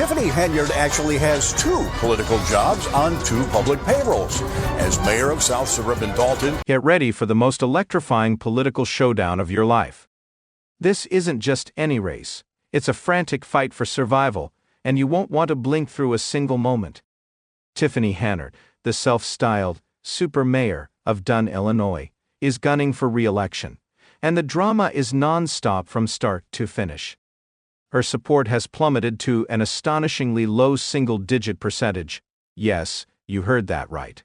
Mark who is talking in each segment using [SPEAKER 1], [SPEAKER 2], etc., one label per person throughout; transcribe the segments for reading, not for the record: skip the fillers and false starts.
[SPEAKER 1] Tiffany Henyard actually has two political jobs on two public payrolls. As mayor of South Suburban Dolton,
[SPEAKER 2] get ready for the most electrifying political showdown of your life. This isn't just any race. It's a frantic fight for survival, and you won't want to blink through a single moment. Tiffany Henyard, the self-styled super mayor of Dunn, Illinois, is gunning for re-election, and the drama is non-stop from start to finish. Her support has plummeted to an astonishingly low single-digit percentage. Yes, you heard that right.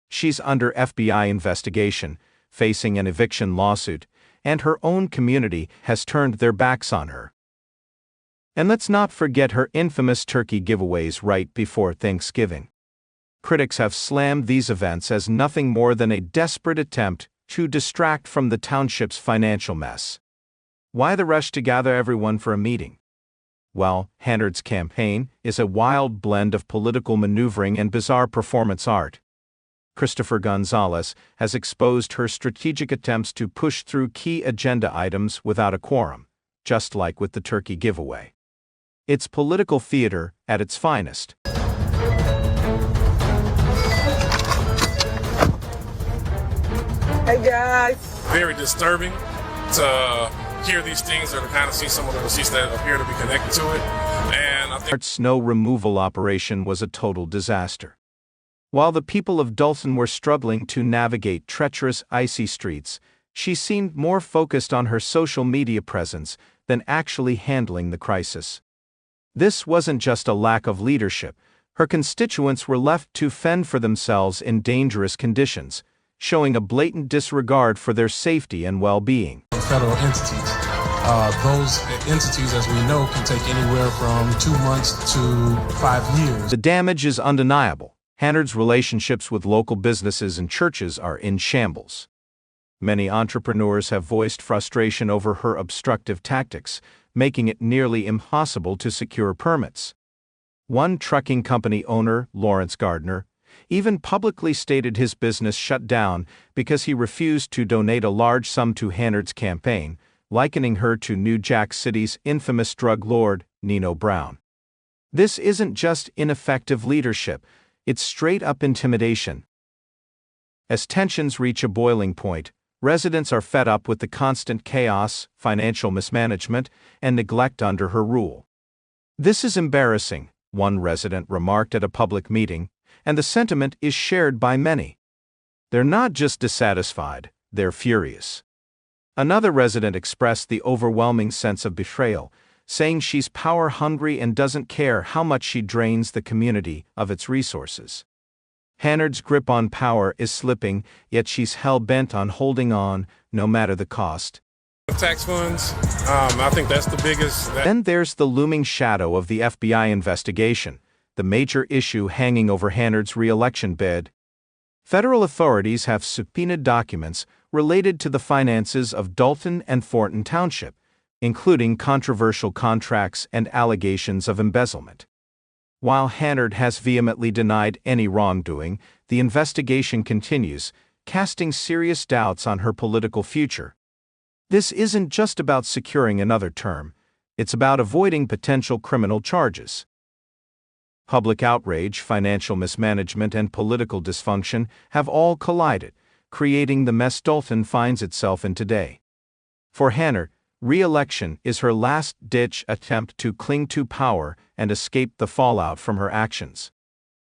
[SPEAKER 2] She's under FBI investigation, facing an eviction lawsuit, and her own community has turned their backs on her. And let's not forget her infamous turkey giveaways right before Thanksgiving. Critics have slammed these events as nothing more than a desperate attempt to distract from the township's financial mess. Why the rush to gather everyone for a meeting? Well, Henyard's campaign is a wild blend of political maneuvering and bizarre performance art. Christopher Gonzalez has exposed her strategic attempts to push through key agenda items without a quorum, just like with the turkey giveaway. It's political theater at its finest.
[SPEAKER 3] Hey guys.
[SPEAKER 4] Very disturbing to hear these things or to kind of see some of the receipts that appear to be connected to it. And I think
[SPEAKER 2] Henyard's snow removal operation was a total disaster. While the people of Dolton were struggling to navigate treacherous, icy streets, she seemed more focused on her social media presence than actually handling the crisis. This wasn't just a lack of leadership. Her constituents were left to fend for themselves in dangerous conditions, showing a blatant disregard for their safety and well-being.
[SPEAKER 5] Federal entities. Those entities, as we know, can take anywhere from 2 months to 5 years.
[SPEAKER 2] The damage is undeniable. Henyard's relationships with local businesses and churches are in shambles. Many entrepreneurs have voiced frustration over her obstructive tactics, making it nearly impossible to secure permits. One trucking company owner, Lawrence Gardner, even publicly stated his business shut down because he refused to donate a large sum to Henyard's campaign, likening her to New Jack City's infamous drug lord, Nino Brown. This isn't just ineffective leadership, it's straight-up intimidation. As tensions reach a boiling point, residents are fed up with the constant chaos, financial mismanagement, and neglect under her rule. "This is embarrassing," one resident remarked at a public meeting, and the sentiment is shared by many. They're not just dissatisfied, they're furious. Another resident expressed the overwhelming sense of betrayal, saying she's power-hungry and doesn't care how much she drains the community of its resources. Henyard's grip on power is slipping, yet she's hell-bent on holding on, no matter the cost.
[SPEAKER 4] tax funds, I think that's the biggest.
[SPEAKER 2] Then there's the looming shadow of the FBI investigation, the major issue hanging over Henyard's re-election bid. Federal authorities have subpoenaed documents related to the finances of Dolton and Thornton Township, including controversial contracts and allegations of embezzlement. While Henyard has vehemently denied any wrongdoing, the investigation continues, casting serious doubts on her political future. This isn't just about securing another term, it's about avoiding potential criminal charges. Public outrage, financial mismanagement, and political dysfunction have all collided, creating the mess Dolton finds itself in today. For Henyard, re-election is her last-ditch attempt to cling to power and escape the fallout from her actions.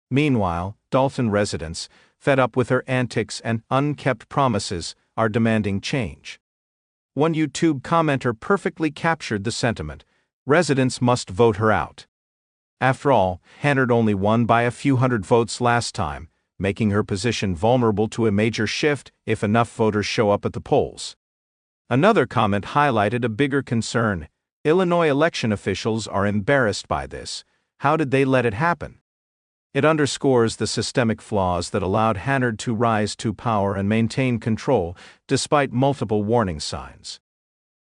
[SPEAKER 2] Meanwhile, Dolton residents, fed up with her antics and unkept promises, are demanding change. One YouTube commenter perfectly captured the sentiment: residents must vote her out. After all, Henyard only won by a few hundred votes last time, making her position vulnerable to a major shift if enough voters show up at the polls. Another comment highlighted a bigger concern: Illinois election officials are embarrassed by this. How did they let it happen? It underscores the systemic flaws that allowed Henyard to rise to power and maintain control despite multiple warning signs.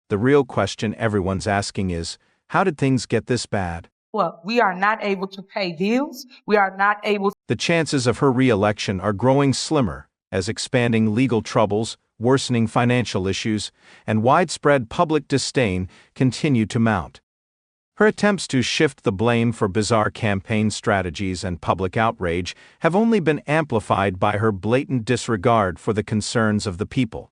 [SPEAKER 2] The real question everyone's asking is, how did things get this bad?
[SPEAKER 3] Well, we are not able to pay bills. We are not able to.
[SPEAKER 2] The chances of her re-election are growing slimmer as expanding legal troubles, worsening financial issues, and widespread public disdain continue to mount. Her attempts to shift the blame for bizarre campaign strategies and public outrage have only been amplified by her blatant disregard for the concerns of the people.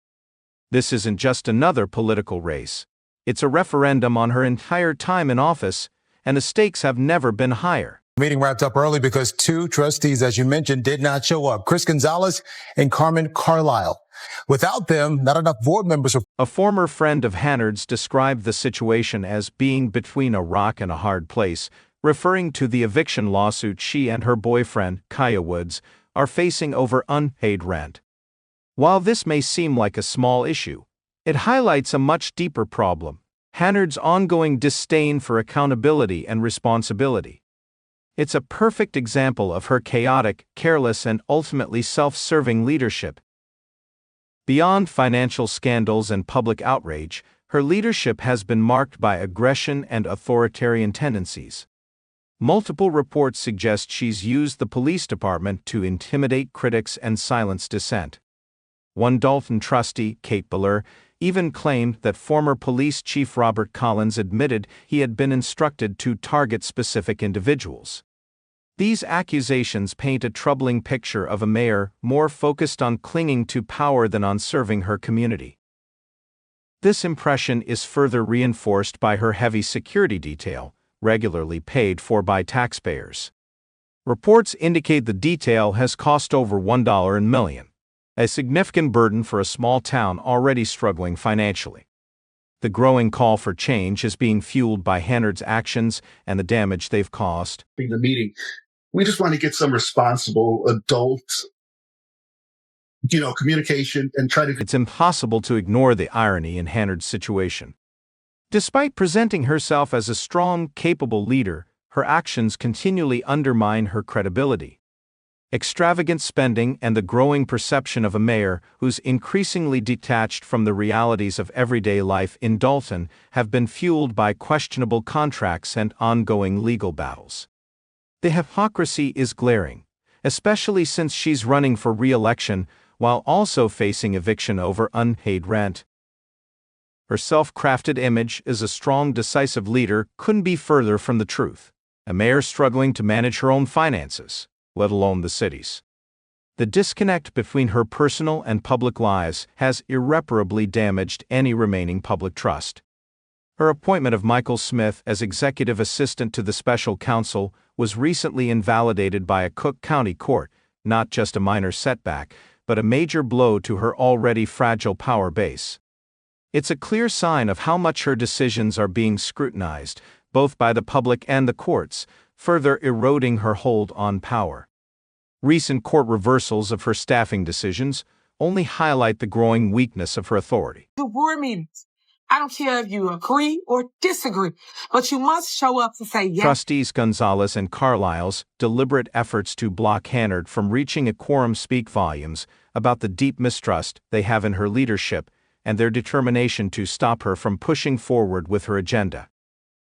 [SPEAKER 2] This isn't just another political race. It's a referendum on her entire time in office, and the stakes have never been higher.
[SPEAKER 6] The meeting wrapped up early because two trustees, as you mentioned, did not show up, Chris Gonzalez and Carmen Carlisle. Without them, not enough board members are.
[SPEAKER 2] A former friend of Henyard's described the situation as being between a rock and a hard place, referring to the eviction lawsuit she and her boyfriend, Kaya Woods, are facing over unpaid rent. While this may seem like a small issue, it highlights a much deeper problem: Henyard's ongoing disdain for accountability and responsibility. It's a perfect example of her chaotic, careless, and ultimately self-serving leadership. Beyond financial scandals and public outrage, her leadership has been marked by aggression and authoritarian tendencies. Multiple reports suggest she's used the police department to intimidate critics and silence dissent. One Dolton trustee, Kate Balleur, even claimed that former police chief Robert Collins admitted he had been instructed to target specific individuals. These accusations paint a troubling picture of a mayor more focused on clinging to power than on serving her community. This impression is further reinforced by her heavy security detail, regularly paid for by taxpayers. Reports indicate the detail has cost over $1 million, a significant burden for a small town already struggling financially. The growing call for change is being fueled by Henyard's actions and the damage they've caused.
[SPEAKER 7] The meeting, we just want to get some responsible adult, communication and try to.
[SPEAKER 2] It's impossible to ignore the irony in Henyard's situation. Despite presenting herself as a strong, capable leader, her actions continually undermine her credibility. Extravagant spending and the growing perception of a mayor who's increasingly detached from the realities of everyday life in Dolton have been fueled by questionable contracts and ongoing legal battles. The hypocrisy is glaring, especially since she's running for re-election while also facing eviction over unpaid rent. Her self-crafted image as a strong, decisive leader couldn't be further from the truth. A mayor struggling to manage her own finances, let alone the city's. The disconnect between her personal and public lives has irreparably damaged any remaining public trust. Her appointment of Michael Smith as executive assistant to the special counsel was recently invalidated by a Cook County court, not just a minor setback, but a major blow to her already fragile power base. It's a clear sign of how much her decisions are being scrutinized, both by the public and the courts, further eroding her hold on power. Recent court reversals of her staffing decisions only highlight the growing weakness of her authority.
[SPEAKER 3] The board meetings. I don't care if you agree or disagree, but you must show up to say yes.
[SPEAKER 2] Trustees Gonzalez and Carlisle's deliberate efforts to block Henyard from reaching a quorum speak volumes about the deep mistrust they have in her leadership and their determination to stop her from pushing forward with her agenda.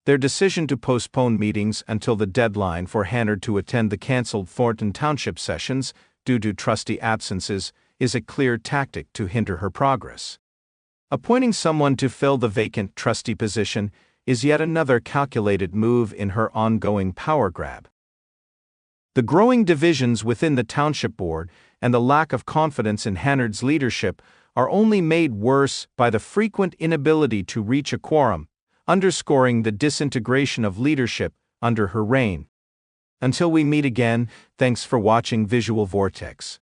[SPEAKER 2] Their decision to postpone meetings until the deadline for Henyard to attend the canceled Thornton Township sessions due to trustee absences is a clear tactic to hinder her progress. Appointing someone to fill the vacant trustee position is yet another calculated move in her ongoing power grab. The growing divisions within the township board and the lack of confidence in Henyard's leadership are only made worse by the frequent inability to reach a quorum, underscoring the disintegration of leadership under her reign. Until we meet again, thanks for watching Visual Vortex.